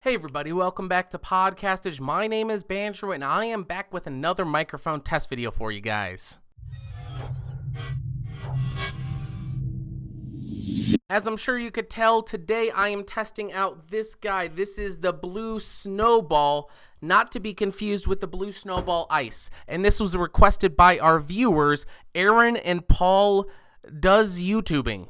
Hey everybody, welcome back to Podcastage. My name is Banjo and I am back with another microphone test video for you guys. As I'm sure you could tell, today I am testing out this guy. This is the Blue Snowball, not to be confused with the Blue Snowball Ice. And this was requested by our viewers, Aaron and Paul Does YouTubing.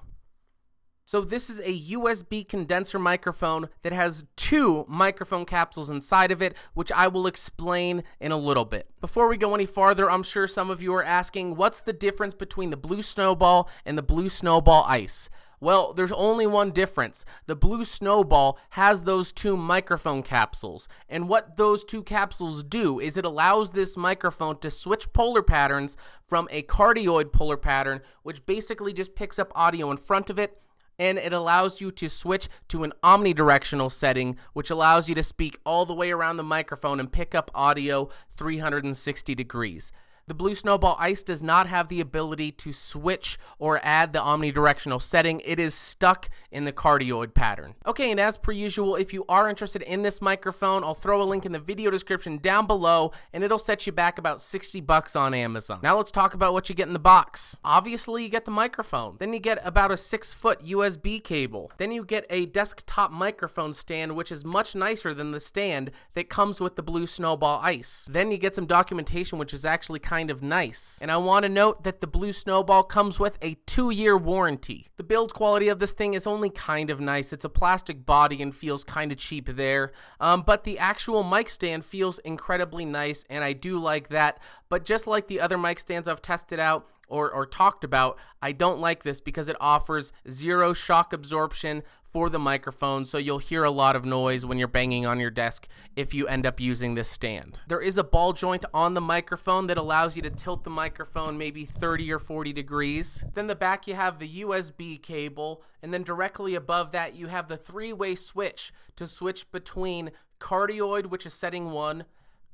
So this is a USB condenser microphone that has two microphone capsules inside of it, which I will explain in a little bit. Before we go any farther, I'm sure some of you are asking, what's the difference between the Blue Snowball and the Blue Snowball Ice? Well, there's only one difference. The Blue Snowball has those two microphone capsules, and what those two capsules do is it allows this microphone to switch polar patterns from a cardioid polar pattern, which basically just picks up audio in front of it, and it allows you to switch to an omnidirectional setting, which allows you to speak all the way around the microphone and pick up audio 360 degrees. The Blue Snowball Ice does not have the ability to switch or add the omnidirectional setting. It is stuck in the cardioid pattern. Okay, and as per usual, if you are interested in this microphone, I'll throw a link in the video description down below, and it'll set you back about $60 on Amazon. Now let's talk about what you get in the box. Obviously, you get the microphone. Then you get about a 6-foot USB cable. Then you get a desktop microphone stand, which is much nicer than the stand that comes with the Blue Snowball Ice. Then you get some documentation, which is actually kind of nice. And I want to note that the Blue Snowball comes with a 2-year warranty. The build quality of this thing is only kind of nice. It's a plastic body and feels kind of cheap there. But the actual mic stand feels incredibly nice, and I do like that. But just like the other mic stands I've tested out or talked about, I don't like this because it offers zero shock absorption for the microphone, so you'll hear a lot of noise when you're banging on your desk if you end up using this stand. There is a ball joint on the microphone that allows you to tilt the microphone maybe 30 or 40 degrees. Then the back you have the USB cable, and then directly above that you have the 3-way switch to switch between cardioid, which is setting 1,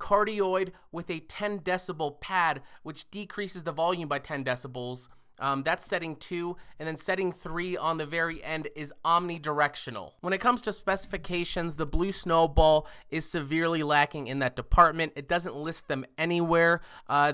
cardioid with a 10 decibel pad, which decreases the volume by 10 decibels. That's setting 2, and then setting 3 on the very end is omnidirectional. When it comes to specifications, the Blue Snowball is severely lacking in that department. It doesn't list them anywhere.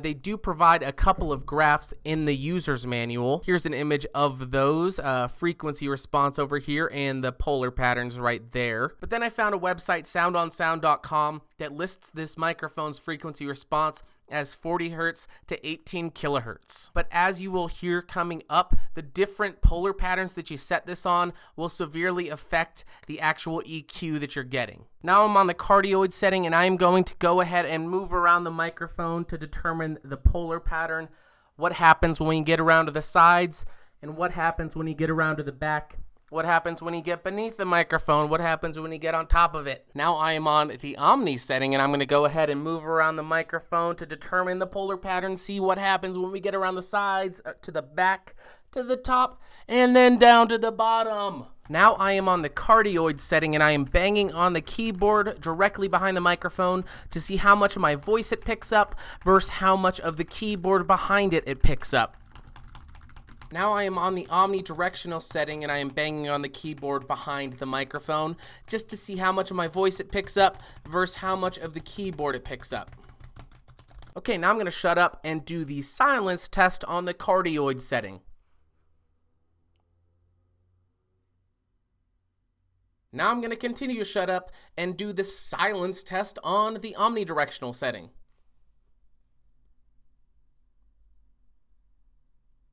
They do provide a couple of graphs in the user's manual. Here's an image of those, frequency response over here and the polar patterns right there. But then I found a website, soundonsound.com, that lists this microphone's frequency response as 40 hertz to 18 kilohertz. But as you will hear coming up, the different polar patterns that you set this on will severely affect the actual EQ that you're getting. Now I'm on the cardioid setting, and I am going to go ahead and move around the microphone to determine the polar pattern, what happens when you get around to the sides, and what happens when you get around to the back. What happens when you get beneath the microphone? What happens when you get on top of it? Now I am on the Omni setting, and I'm going to go ahead and move around the microphone to determine the polar pattern, see what happens when we get around the sides, to the back, to the top, and then down to the bottom. Now I am on the cardioid setting, and I am banging on the keyboard directly behind the microphone to see how much of my voice it picks up versus how much of the keyboard behind it picks up. Now I am on the omnidirectional setting, and I am banging on the keyboard behind the microphone just to see how much of my voice it picks up versus how much of the keyboard it picks up. Okay, now I'm going to shut up and do the silence test on the cardioid setting. Now I'm going to continue to shut up and do the silence test on the omnidirectional setting.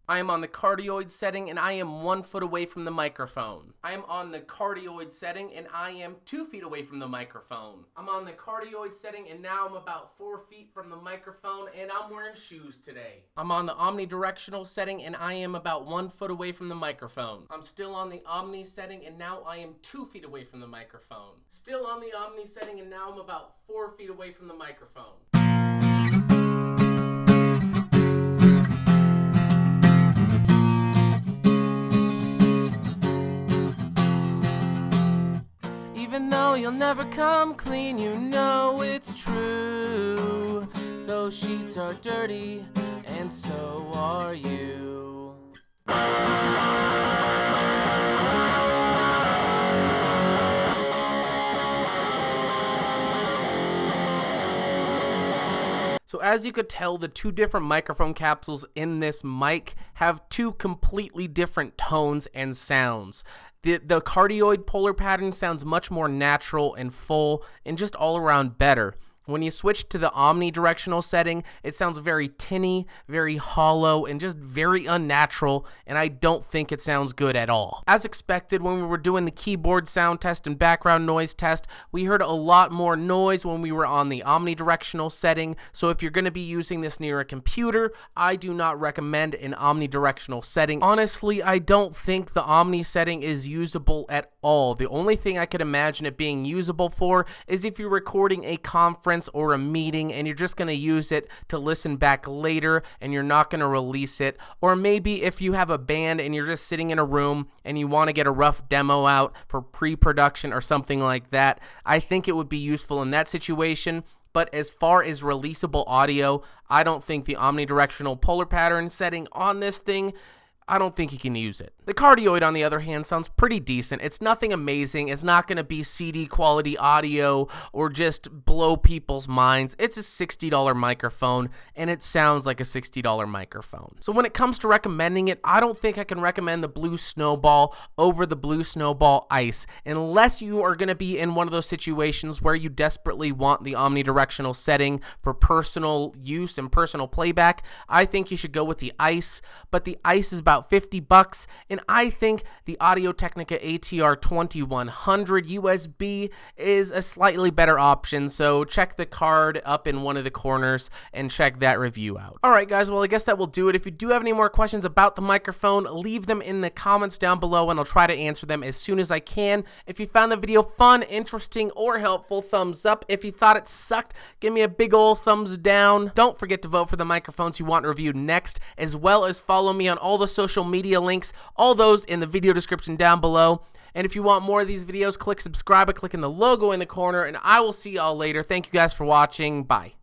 I am on the cardioid setting, and I am 1 foot away from the microphone. I am on the cardioid setting, and I am 2 feet away from the microphone. I'm on the cardioid setting, and now I'm about 4 feet from the microphone, and I'm wearing shoes today. I'm on the omnidirectional setting, and I am about 1 foot away from the microphone. I'm still on the omni setting, and now I am 2 feet away from the microphone. Still on the omni setting, and now I'm about 4 feet away from the microphone. Even though you'll never come clean, you know it's true. Those sheets are dirty, and so are you. So as you could tell, the two different microphone capsules in this mic have two completely different tones and sounds. The cardioid polar pattern sounds much more natural and full and just all around better. When you switch to the omnidirectional setting, it sounds very tinny, very hollow, and just very unnatural, and I don't think it sounds good at all. As expected, when we were doing the keyboard sound test and background noise test, we heard a lot more noise when we were on the omnidirectional setting, so if you're going to be using this near a computer, I do not recommend an omnidirectional setting. Honestly, I don't think the omni setting is usable at all. The only thing I could imagine it being usable for is if you're recording a conference or a meeting and you're just going to use it to listen back later and you're not going to release it, or maybe if you have a band and you're just sitting in a room and you want to get a rough demo out for pre-production or something like that. I think it would be useful in that situation. But as far as releasable audio, I don't think the omnidirectional polar pattern setting on this thing, I don't think you can use it. The cardioid, on the other hand, sounds pretty decent. It's nothing amazing. It's not going to be CD quality audio or just blow people's minds. It's a $60 microphone, and it sounds like a $60 microphone. So when it comes to recommending it, I don't think I can recommend the Blue Snowball over the Blue Snowball Ice, unless you are going to be in one of those situations where you desperately want the omnidirectional setting for personal use and personal playback. I think you should go with the Ice, but the Ice is about $50, and I think the Audio-Technica ATR 2100 USB is a slightly better option, so check the card up in one of the corners and check that review out. Alright guys, well I guess that will do it. If you do have any more questions about the microphone, leave them in the comments down below and I'll try to answer them as soon as I can. If you found the video fun, interesting, or helpful, thumbs up. If you thought it sucked, give me a big ol' thumbs down. Don't forget to vote for the microphones you want reviewed next, as well as follow me on all the social media links, all those in the video description down below. And if you want more of these videos, click subscribe by clicking the logo in the corner, and I will see y'all later. Thank you guys for watching. Bye.